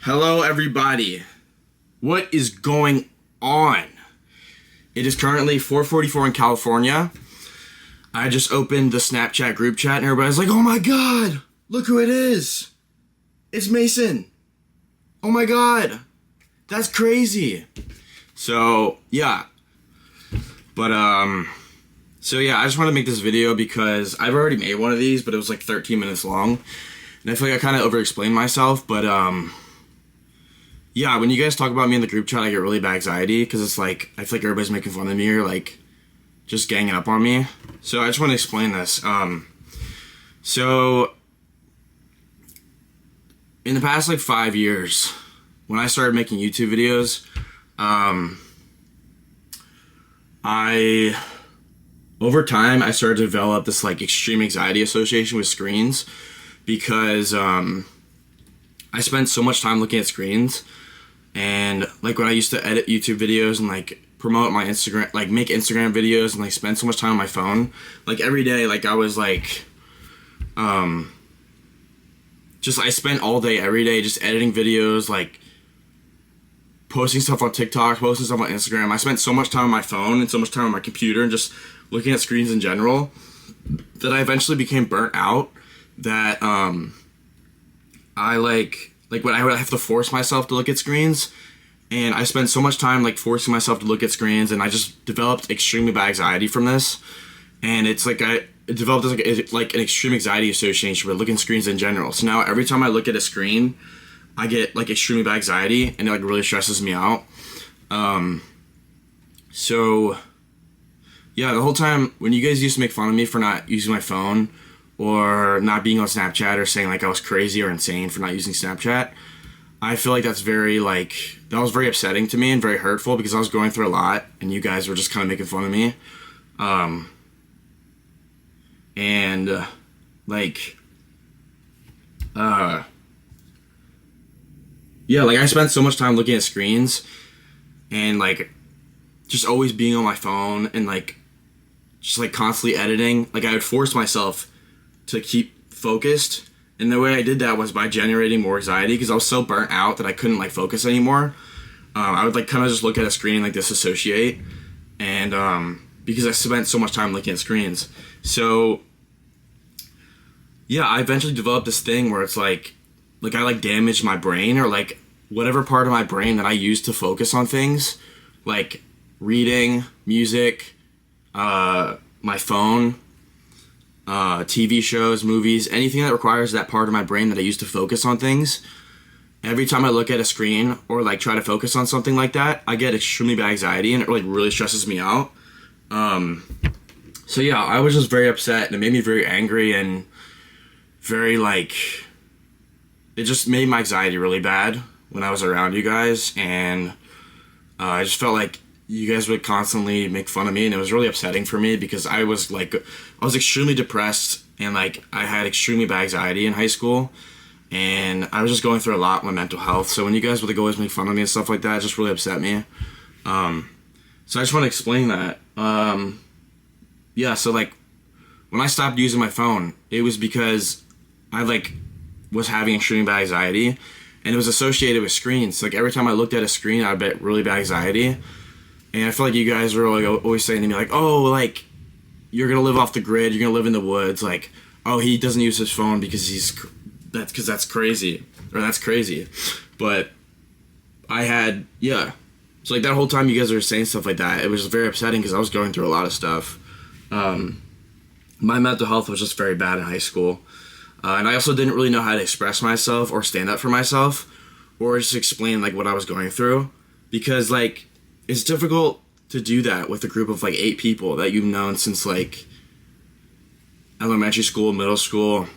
Hello, everybody. What is going on? It is currently 4:44 in California. I just opened the Snapchat group chat and everybody's like, oh my god, look who it is. It's Mason. Oh my god, that's crazy. So, yeah. But, I just want to make this video because I've already made one of these, but it was like 13 minutes long. And I feel like I kind of over-explained myself, but, yeah, when you guys talk about me in the group chat, I get really bad anxiety because it's like, I feel like everybody's making fun of me or like just ganging up on me. So I just want to explain this. So in the past like 5 years, when I started making YouTube videos, over time, I started to develop this like extreme anxiety association with screens because I spent so much time looking at screens. And like when I used to edit YouTube videos and like promote my Instagram, like make Instagram videos and like spend so much time on my phone, like every day, like I was like, I spent all day, every day just editing videos, like posting stuff on TikTok, posting stuff on Instagram. I spent so much time on my phone and so much time on my computer and just looking at screens in general that I eventually became burnt out that, I when I would have to force myself to look at screens, and I spent so much time like forcing myself to look at screens, and I just developed extremely bad anxiety from this. And it's like it developed like an extreme anxiety association with looking at screens in general. So now every time I look at a screen, I get like extremely bad anxiety, and it like really stresses me out. So yeah, the whole time when you guys used to make fun of me for not using my phone or not being on Snapchat or saying like I was crazy or insane for not using Snapchat, I feel like that was very upsetting to me and very hurtful because I was going through a lot and you guys were just kind of making fun of me. Yeah, like I spent so much time looking at screens and like just always being on my phone and like just like constantly editing. Like I would force myself to keep focused, and the way I did that was by generating more anxiety because I was so burnt out that I couldn't like focus anymore. I would like kind of just look at a screen and like disassociate, and because I spent so much time looking at screens. So yeah, I eventually developed this thing where it's like I like damaged my brain, or like whatever part of my brain that I use to focus on things, like reading, music, my phone, TV shows, movies, anything that requires that part of my brain that I use to focus on things. Every time I look at a screen or like try to focus on something like that, I get extremely bad anxiety and it like really stresses me out. So yeah, I was just very upset and it made me very angry and very like, it just made my anxiety really bad when I was around you guys, and I just felt like you guys would constantly make fun of me, and it was really upsetting for me because I was extremely depressed and like I had extremely bad anxiety in high school, and I was just going through a lot with my mental health. So when you guys would like always make fun of me and stuff like that, it just really upset me. So I just want to explain that. Yeah, so like when I stopped using my phone, it was because I like was having extremely bad anxiety, and it was associated with screens. Like every time I looked at a screen, I'd get really bad anxiety. And I feel like you guys were like always saying to me like, oh, like you're gonna live off the grid, you're gonna live in the woods, like, oh, he doesn't use his phone because that's crazy, or that's crazy. But I had, yeah. So like that whole time you guys were saying stuff like that, it was very upsetting because I was going through a lot of stuff. My mental health was just very bad in high school. And I also didn't really know how to express myself or stand up for myself or just explain like what I was going through, because like it's difficult to do that with a group of like 8 people that you've known since like elementary school, middle school.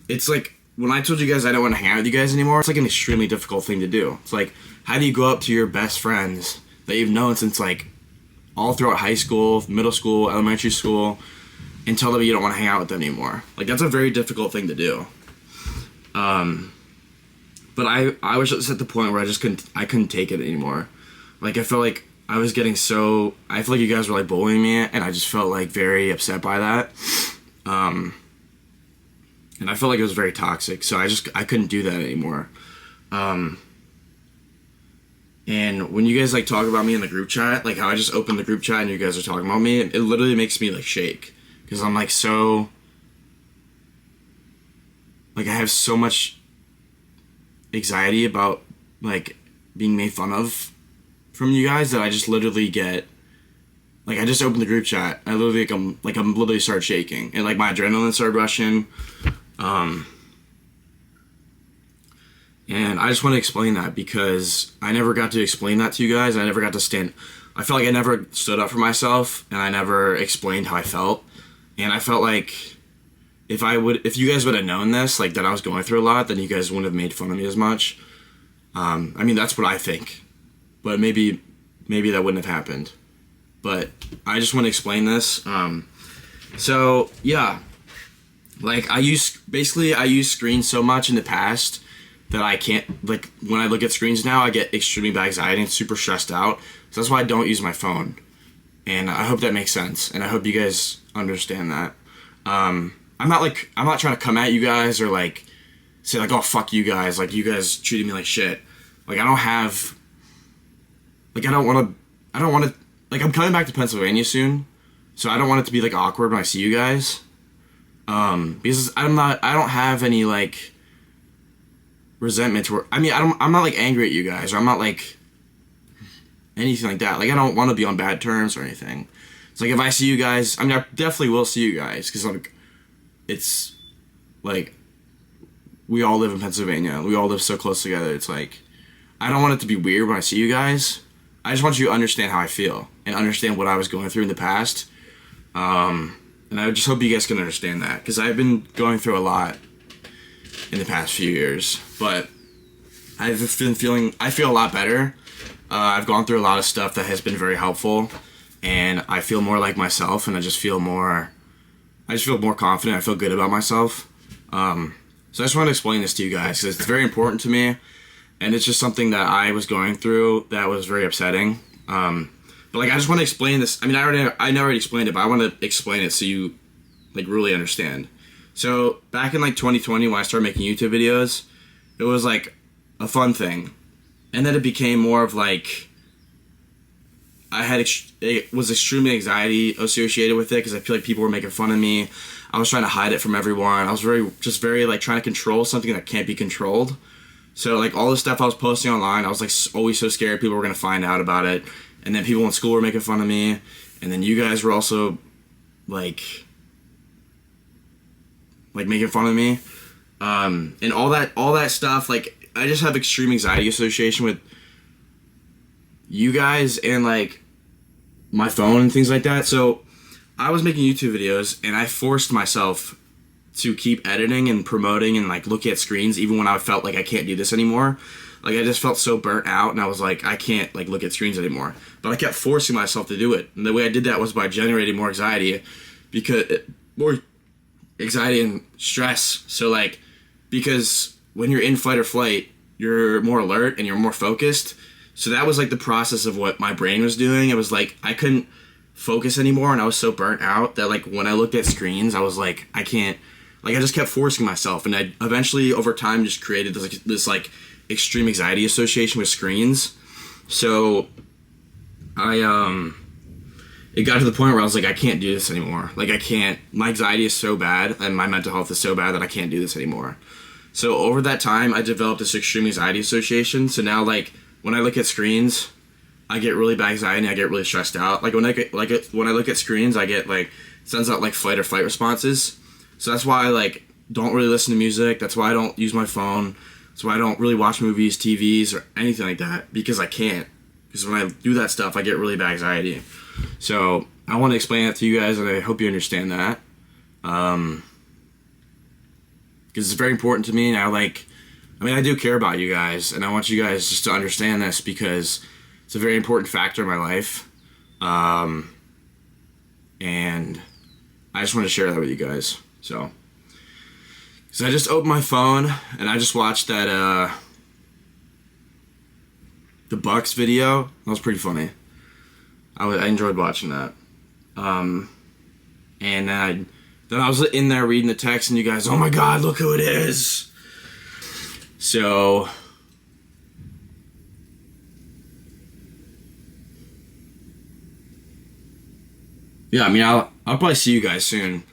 It's like when I told you guys I don't want to hang out with you guys anymore, it's like an extremely difficult thing to do. It's like, how do you go up to your best friends that you've known since like all throughout high school, middle school, elementary school, and tell them you don't want to hang out with them anymore? Like that's a very difficult thing to do. But I was just at the point where I couldn't take it anymore. Like I felt like I was getting I feel like you guys were like bullying me, and I just felt like very upset by that. And I felt like it was very toxic, so I couldn't do that anymore. And when you guys like talk about me in the group chat, like how I just opened the group chat and you guys are talking about me, it literally makes me like shake, because I'm like so, like I have so much anxiety about like being made fun of from you guys that I just literally get, like I just opened the group chat, I literally I'm literally start shaking, and like my adrenaline started rushing. And I just want to explain that because I never got to explain that to you guys. I felt like I never stood up for myself, and I never explained how I felt. And I felt like if you guys would have known this, like that I was going through a lot, then you guys wouldn't have made fun of me as much. I mean, that's what I think, but maybe that wouldn't have happened. But I just want to explain this. So yeah, like I use screens so much in the past that I can't, like when I look at screens now, I get extremely bad anxiety and super stressed out. So that's why I don't use my phone. And I hope that makes sense. And I hope you guys understand that. I'm not trying to come at you guys or like say like, oh, fuck you guys. Like you guys treated me like shit. Like I don't want to, like I'm coming back to Pennsylvania soon. So I don't want it to be like awkward when I see you guys. Because I don't have any like resentment toward, I'm not like angry at you guys, or I'm not like anything like that. Like I don't want to be on bad terms or anything. It's like if I see you guys, I definitely will see you guys, because like it's like we all live in Pennsylvania, we all live so close together. It's like I don't want it to be weird when I see you guys. I just want you to understand how I feel and understand what I was going through in the past. And I just hope you guys can understand that, because I've been going through a lot in the past few years, but I feel a lot better. I've gone through a lot of stuff that has been very helpful, and I feel more like myself, and I just feel more confident. I feel good about myself. So I just want to explain this to you guys, because it's very important to me, and it's just something that I was going through that was very upsetting. But like I just want to explain this. I mean, I already explained it, but I want to explain it so you like really understand. So back in like 2020, when I started making YouTube videos, it was like a fun thing, and then it became more of like it was extremely anxiety associated with it, because I feel like people were making fun of me. I was trying to hide it from everyone. I was very like trying to control something that can't be controlled. So like all the stuff I was posting online, I was like always so scared people were gonna find out about it, and then people in school were making fun of me, and then you guys were also like making fun of me, and all that stuff. Like I just have extreme anxiety association with you guys and like my phone and things like that. So I was making YouTube videos, and I forced myself to keep editing and promoting and like look at screens even when I felt like I can't do this anymore. Like I just felt so burnt out, and I was like, I can't like look at screens anymore. But I kept forcing myself to do it, and the way I did that was by generating more anxiety, more anxiety and stress. So like, because when you're in fight or flight, you're more alert and you're more focused. So that was like the process of what my brain was doing. It was like I couldn't focus anymore, and I was so burnt out that like when I looked at screens, I was like, I can't. Like I just kept forcing myself, and I eventually over time just created this extreme anxiety association with screens. So it got to the point where I was like, I can't do this anymore. Like I can't. My anxiety is so bad, and my mental health is so bad that I can't do this anymore. So over that time, I developed this extreme anxiety association. So now like when I look at screens, I get really bad anxiety, and I get really stressed out. Like when I look at screens, I get like sends out like fight or flight responses. So that's why I like don't really listen to music. That's why I don't use my phone. That's why I don't really watch movies, TVs, or anything like that, because I can't. Because when I do that stuff, I get really bad anxiety. So I want to explain that to you guys, and I hope you understand that. Because it's very important to me, and I do care about you guys, and I want you guys just to understand this, because it's a very important factor in my life. And I just want to share that with you guys. So I just opened my phone, and I just watched that the Bucks video. That was pretty funny. I enjoyed watching that. And then I was in there reading the text, and you guys, oh my god, look who it is. So Yeah, I mean, I'll probably see you guys soon.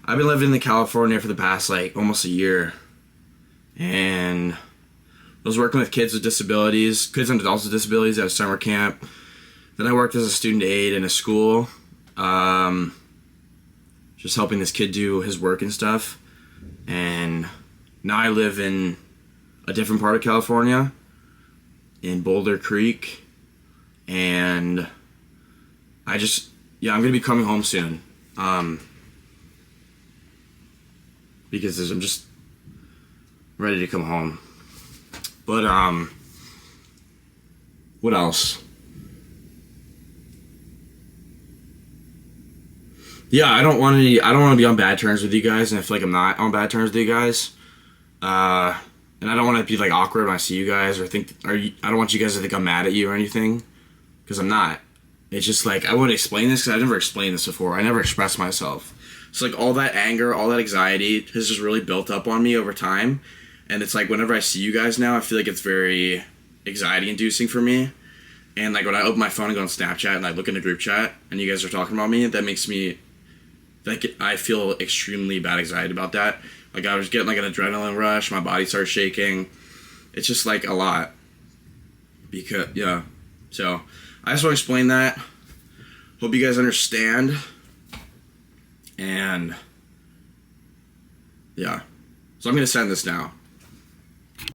I've been living in California for the past like almost a year, and I was working with kids with disabilities, kids and adults with disabilities at a summer camp. Then I worked as a student aide in a school, um, just helping this kid do his work and stuff. And now I live in a different part of California, in Boulder Creek, and I'm gonna be coming home soon, because I'm just ready to come home. But what else? Yeah, I don't want to be on bad terms with you guys, and I feel like I'm not on bad terms with you guys. Uh, and I don't want to be like awkward when I see you guys, or I don't want you guys to think I'm mad at you or anything, because I'm not. It's just like I want to explain this because I've never explained this before. I never expressed myself. So like all that anger, all that anxiety has just really built up on me over time, and it's like whenever I see you guys now, I feel like it's very anxiety inducing for me. And like when I open my phone and go on Snapchat and I look in the group chat and you guys are talking about me, that makes me like I feel extremely bad anxiety about that. Like I was getting like an adrenaline rush, my body starts shaking. It's just like a lot. Because yeah. So I just want to explain that. Hope you guys understand. And yeah. So I'm gonna send this now.